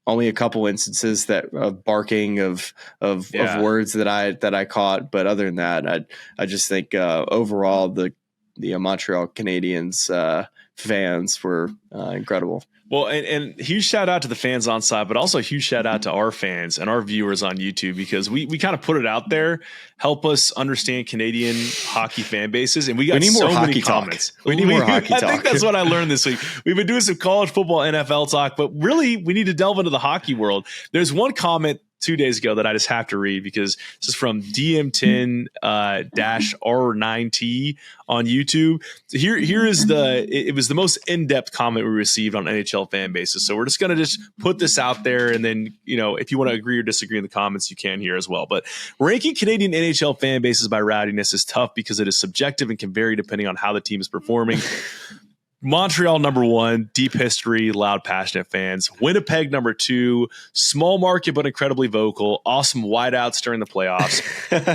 Only a couple instances of barking of words that I caught, but other than that, I just think overall the Montreal Canadiens fans were incredible. Well, and huge shout out to the fans on site, but also a huge shout out to our fans and our viewers on YouTube, because we kind of put it out there, help us understand Canadian hockey fan bases, and we got need so more many hockey comments. We need more hockey talk. I think that's what I learned this week. We've been doing some college football, NFL talk, but really we need to delve into the hockey world. There's one comment 2 days ago that I just have to read, because this is from DM10-R9T on YouTube. So here is it was the most in-depth comment we received on NHL fan bases. So we're just going to just put this out there. And then, if you want to agree or disagree in the comments, you can here as well. But ranking Canadian NHL fan bases by rowdiness is tough because it is subjective and can vary depending on how the team is performing. Montreal, number 1, deep history, loud, passionate fans. Winnipeg, number 2, small market but incredibly vocal, awesome wideouts during the playoffs.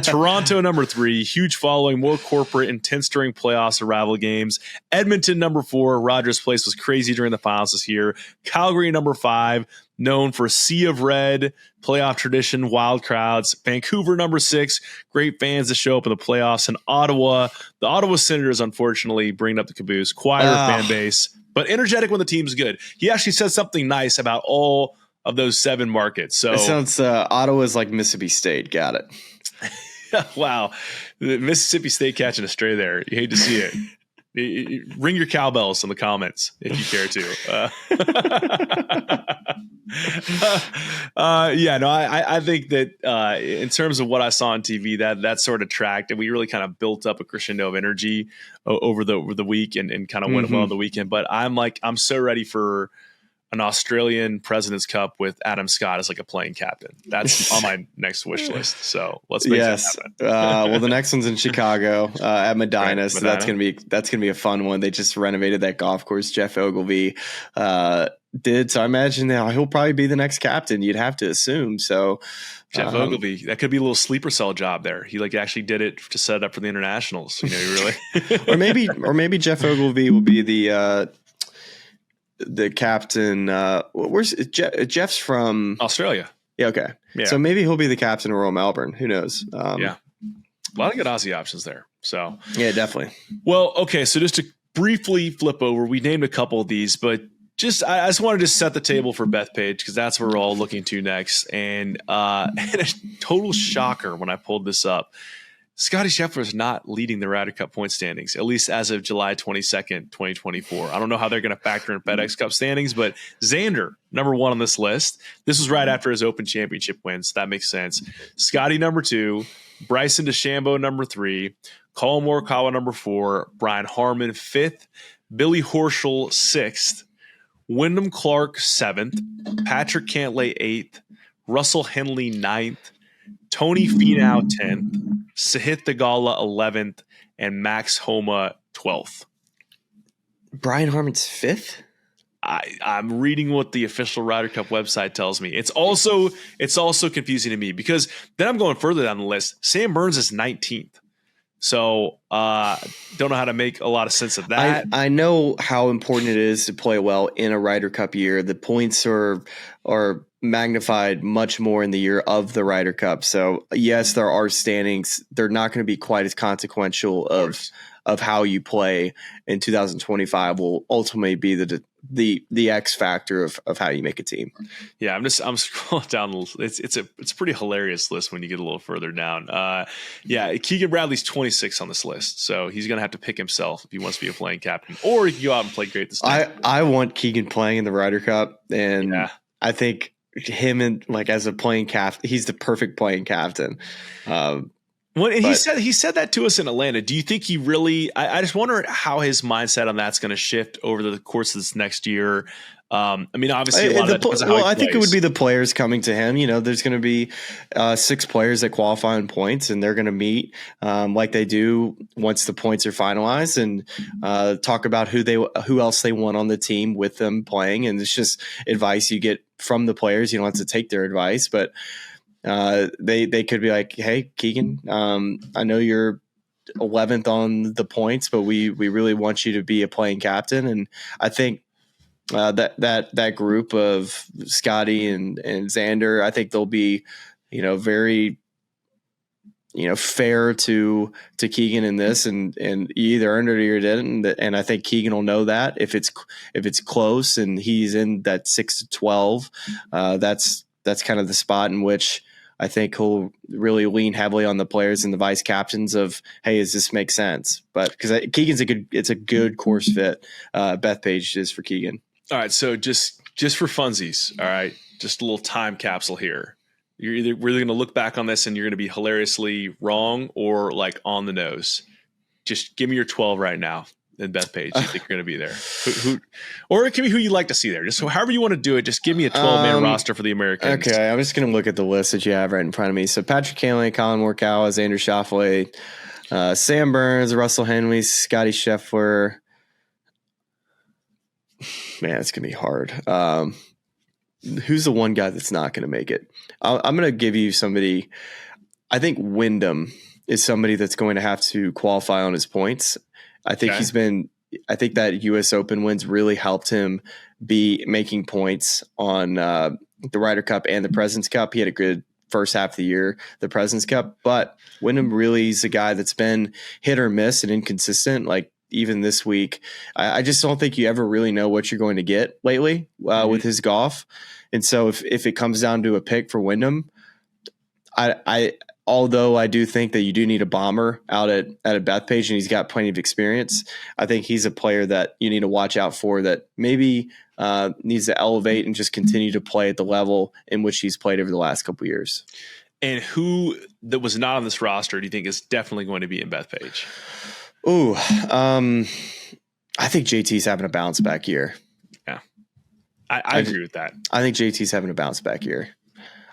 Toronto, number 3, huge following, more corporate, intense during playoffs or rival games. Edmonton, number 4, Rogers Place was crazy during the finals this year. Calgary, number 5, known for sea of red, playoff tradition, wild crowds. Vancouver, number 6, great fans that show up in the playoffs. And Ottawa, the Ottawa Senators, unfortunately, bring up the caboose. Quieter fan base, but energetic when the team's good. He actually said something nice about all of those 7 markets. So it sounds Ottawa's like Mississippi State. Got it. Wow. The Mississippi State catching a stray there. You hate to see it. Ring your cowbells in the comments if you care to. I think that in terms of what I saw on TV, that sort of tracked, and we really kind of built up a crescendo of energy over the week and kind of went well on the weekend. But I'm so ready for an Australian President's Cup with Adam Scott as like a playing captain. That's on my next wish list. So let's make that happen. Well, the next one's in Chicago at Medina. Right, so that's gonna be a fun one. They just renovated that golf course. Jeff Ogilvy did. So I imagine that he'll probably be the next captain. You'd have to assume. So Jeff Ogilvy, that could be a little sleeper cell job there. He actually did it to set it up for the internationals. Really. or maybe Jeff Ogilvy will be the captain. Where's Jeff's from? Australia. Yeah. Okay. Yeah. So maybe he'll be the captain of Royal Melbourne. Who knows? Yeah. A lot of good Aussie options there. So yeah, definitely. Well, okay. So just to briefly flip over, we named a couple of these, but I just wanted to set the table for Bethpage, because that's where we're all looking to next. And a total shocker when I pulled this up. Scotty Scheffler is not leading the Ryder Cup point standings, at least as of July 22nd, 2024. I don't know how they're going to factor in FedEx Cup standings, but Xander, number 1 on this list. This was right after his Open Championship win, so that makes sense. Scotty, number 2. Bryson DeChambeau, number 3. Colin Morikawa, number 4. Brian Harman, 5th. Billy Horschel, 6th. Wyndham Clark, 7th. Patrick Cantlay, 8th. Russell Henley, 9th. Tony Finau, 10th. Sahith Theegala, 11th. And Max Homa, 12th. Brian Harman's 5th? I'm reading what the official Ryder Cup website tells me. It's also confusing to me because then I'm going further down the list. Sam Burns is 19th. So don't know how to make a lot of sense of that. I know how important it is to play well in a Ryder Cup year. The points are magnified much more in the year of the Ryder Cup. So yes, there are standings. They're not going to be quite as consequential of how you play in 2025 will ultimately be the X factor of how you make a team. Yeah, I'm scrolling down. It's a pretty hilarious list when you get a little further down. Keegan Bradley's 26th on this list, so he's going to have to pick himself if he wants to be a playing captain, or he can go out and play great this time. I want Keegan playing in the Ryder Cup, and I think him and as a playing captain, he's the perfect playing captain. He said that to us in Atlanta. Do you think he really? I just wonder how his mindset on that's going to shift over the course of this next year. Obviously, a lot of that depends on how he plays. I think it would be the players coming to him. There's going to be 6 players that qualify in points, and they're going to meet like they do once the points are finalized, and talk about who else they want on the team with them playing. And it's just advice you get from the players. You don't have to take their advice, but they could be like, "Hey, Keegan, I know you're 11th on the points, but we really want you to be a playing captain." And I think that group of Scotty and Xander, I think they'll be, very, fair to Keegan in this, and you either earned it or you didn't. And I think Keegan will know that if it's close and he's in that 6 to 12, that's kind of the spot in which I think he'll really lean heavily on the players and the vice captains of, hey, does this make sense? But because Keegan's it's a good course fit. Bethpage is for Keegan. All right, so just for funsies, all right, just a little time capsule here. You're either really going to look back on this and you're going to be hilariously wrong or on the nose. Just give me your 12 right now in Bethpage. You think you're going to be there? Who, or it can be who you'd like to see there. Just so however you want to do it, just give me a 12-man roster for the Americans. Okay, I'm just going to look at the list that you have right in front of me. So Patrick Cantlay, Colin Morikawa, Xander Schauffele, Sam Burns, Russell Henley, Scotty Scheffler. Man, it's going to be hard. Who's the one guy that's not going to make it? I'm going to give you somebody. I think Wyndham is somebody that's going to have to qualify on his points. I think I think that U.S. Open wins really helped him be making points on the Ryder Cup and the President's Cup. He had a good first half of the year, the President's Cup, but Wyndham really is a guy that's been hit or miss and inconsistent. Even this week, I just don't think you ever really know what you're going to get lately with his golf. And so if it comes down to a pick for Wyndham, although I do think that you do need a bomber out at a Bethpage, and he's got plenty of experience, I think he's a player that you need to watch out for, that maybe needs to elevate and just continue to play at the level in which he's played over the last couple of years. And who that was not on this roster do you think is definitely going to be in Bethpage? Ooh, I think JT's having a bounce back year. Yeah, I agree with that. I think JT's having a bounce back year.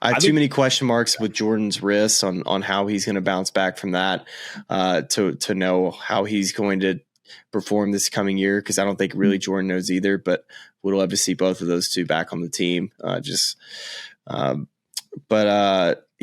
I have too many question marks with Jordan's wrist on how he's going to bounce back from that to know how he's going to perform this coming year, because I don't think really Jordan knows either. But we'd love to see both of those two back on the team.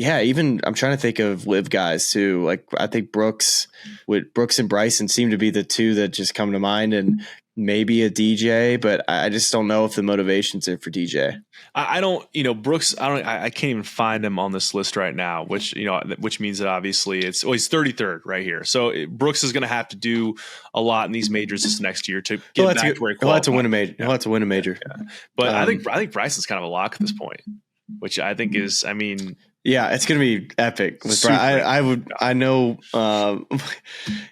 Even I'm trying to think of live guys too. I think Brooks and Bryson seem to be the two that just come to mind, and maybe a DJ, but I just don't know if the motivation's there for DJ. I don't, Brooks, I can't even find him on this list right now, which means that obviously he's 33rd right here. So Brooks is going to have to do a lot in these majors this next year to get back to where he qualified. He'll have to win a major. He'll have to win a major. Yeah. But I think Bryson's kind of a lock at this point, which I think is, Yeah, it's going to be epic. With I know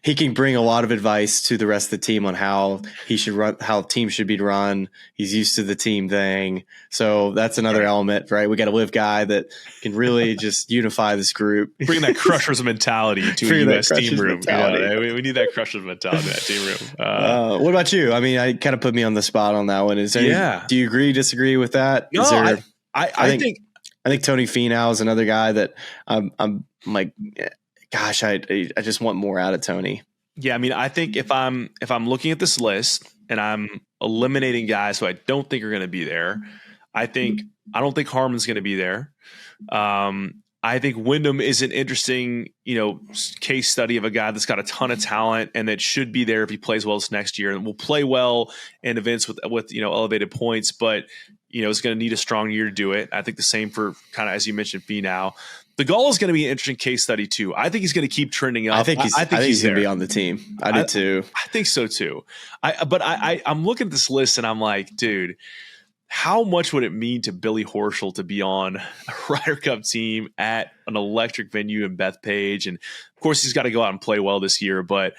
he can bring a lot of advice to the rest of the team on how he should run, how team should be run. He's used to the team thing. So that's another element, right? We got a live guy that can really just unify this group. Bring that Crushers mentality to a U.S. team room. We need that Crushers mentality in that team room. What about you? I mean, I kind of put me on the spot on that one. Is there do you agree, disagree with that? No, I think Tony Finau is another guy that I'm like, gosh, I just want more out of Tony. Yeah, I mean, I think if I'm looking at this list and I'm eliminating guys who I don't think are going to be there, I don't think Harmon's going to be there. I think Wyndham is an interesting, case study of a guy that's got a ton of talent and that should be there if he plays well this next year and will play well in events with elevated points, but is going to need a strong year to do it. I think the same for kind of, as you mentioned, Finau. The Gall is going to be an interesting case study too. I think he's going to keep trending up. I think he's going to be on the team. I did too. I think so too. I'm looking at this list and I'm like, dude, how much would it mean to Billy Horschel to be on a Ryder Cup team at an electric venue in Bethpage? And of course, he's got to go out and play well this year, but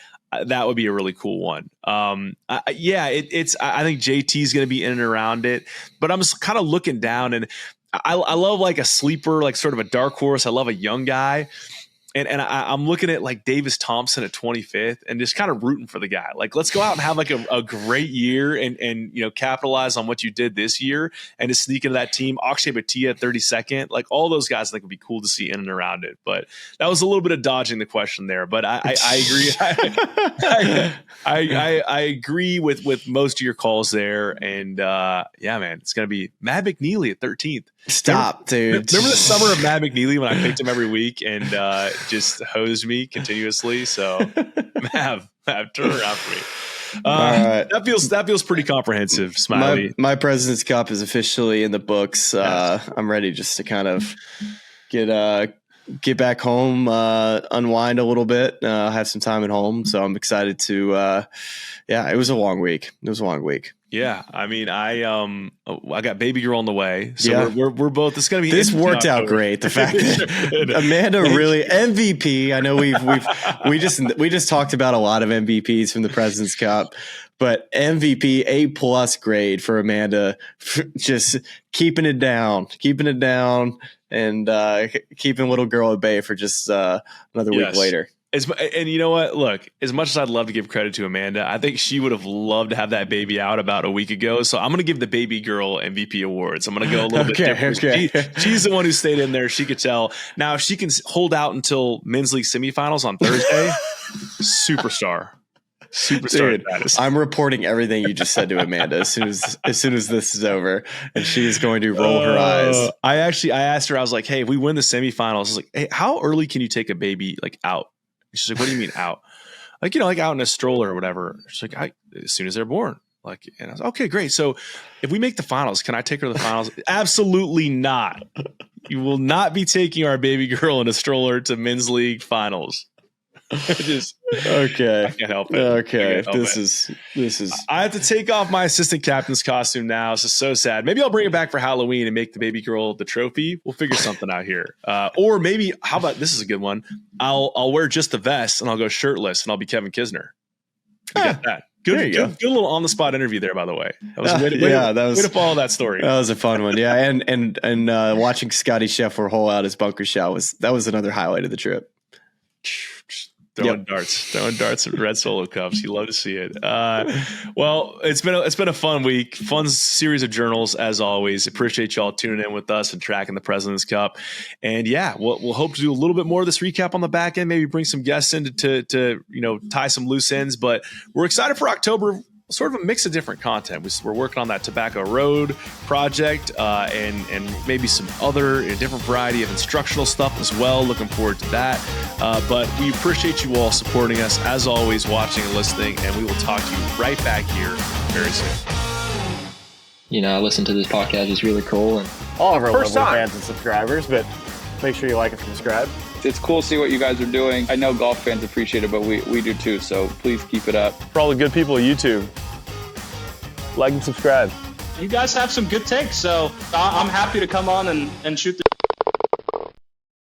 that would be a really cool one. I think JT is going to be in and around it, but I'm just kind of looking down and I love like a sleeper, like sort of a dark horse. I love a young guy. And I'm looking at like Davis Thompson at 25th and just kind of rooting for the guy. Like, let's go out and have like a great year and capitalize on what you did this year and just sneak into that team. Akshay Bhatia at 32nd. Like all those guys I think would be cool to see in and around it. But that was a little bit of dodging the question there. But I agree. I agree with most of your calls there. And man, it's going to be Matt McNeely at 13th. Stop, dude. Remember the summer of Matt McNeely when I picked him every week and just hosed me continuously? So Mav, turn around for me. All right. That feels pretty comprehensive, Smylie. My President's Cup is officially in the books. I'm ready just to kind of get back home, unwind a little bit, have some time at home. So I'm excited to. It was a long week. Yeah, I mean, I got baby girl on the way, so we're both. It's gonna be. This worked out great. The fact that Amanda really MVP. I know we just talked about a lot of MVPs from the President's Cup, but MVP A+ grade for Amanda, just keeping it down, and keeping little girl at bay for just another week later. And you know what? Look, as much as I'd love to give credit to Amanda, I think she would have loved to have that baby out about a week ago. So I'm going to give the baby girl MVP awards. I'm going to go a little bit different. Okay. She's the one who stayed in there. She could tell. Now, if she can hold out until men's league semifinals on Thursday, superstar. Dude, I'm reporting everything you just said to Amanda as soon as this is over, and she is going to roll her eyes. I asked her, I was like, hey, if we win the semifinals, I was like, hey, how early can you take a baby like out? She's like, what do you mean out? Like, like out in a stroller or whatever. She's like, as soon as they're born. Like, and I was like, okay, great. So if we make the finals, can I take her to the finals? Absolutely not. You will not be taking our baby girl in a stroller to men's league finals. Okay. I can't help it. Okay. This is. I have to take off my assistant captain's costume now. This is so sad. Maybe I'll bring it back for Halloween and make the baby girl the trophy. We'll figure something out here. Or maybe, how about this is a good one? I'll wear just the vest and I'll go shirtless and I'll be Kevin Kisner. You got that. Good little on the spot interview there, by the way. That was way to follow that story. That was a fun one. Yeah. And watching Scotty Scheffler hole out his bunker shot was another highlight of the trip. Throwing darts at Red Solo Cups. You love to see it. Well, it's been a fun week, fun series of journals as always. Appreciate y'all tuning in with us and tracking the President's Cup. And we'll hope to do a little bit more of this recap on the back end. Maybe bring some guests in to tie some loose ends. But we're excited for October. Sort of a mix of different content. We're working on that Tobacco Road project and maybe some other different variety of instructional stuff as well. Looking forward to that. But we appreciate you all supporting us, as always, watching and listening, and we will talk to you right back here very soon. I listen to this podcast. It's really cool. And all of our lovely fans and subscribers, but make sure you like and subscribe. It's cool to see what you guys are doing. I know golf fans appreciate it, but we do too, so please keep it up. For all the good people at YouTube, like and subscribe. You guys have some good takes, so I'm happy to come on and shoot the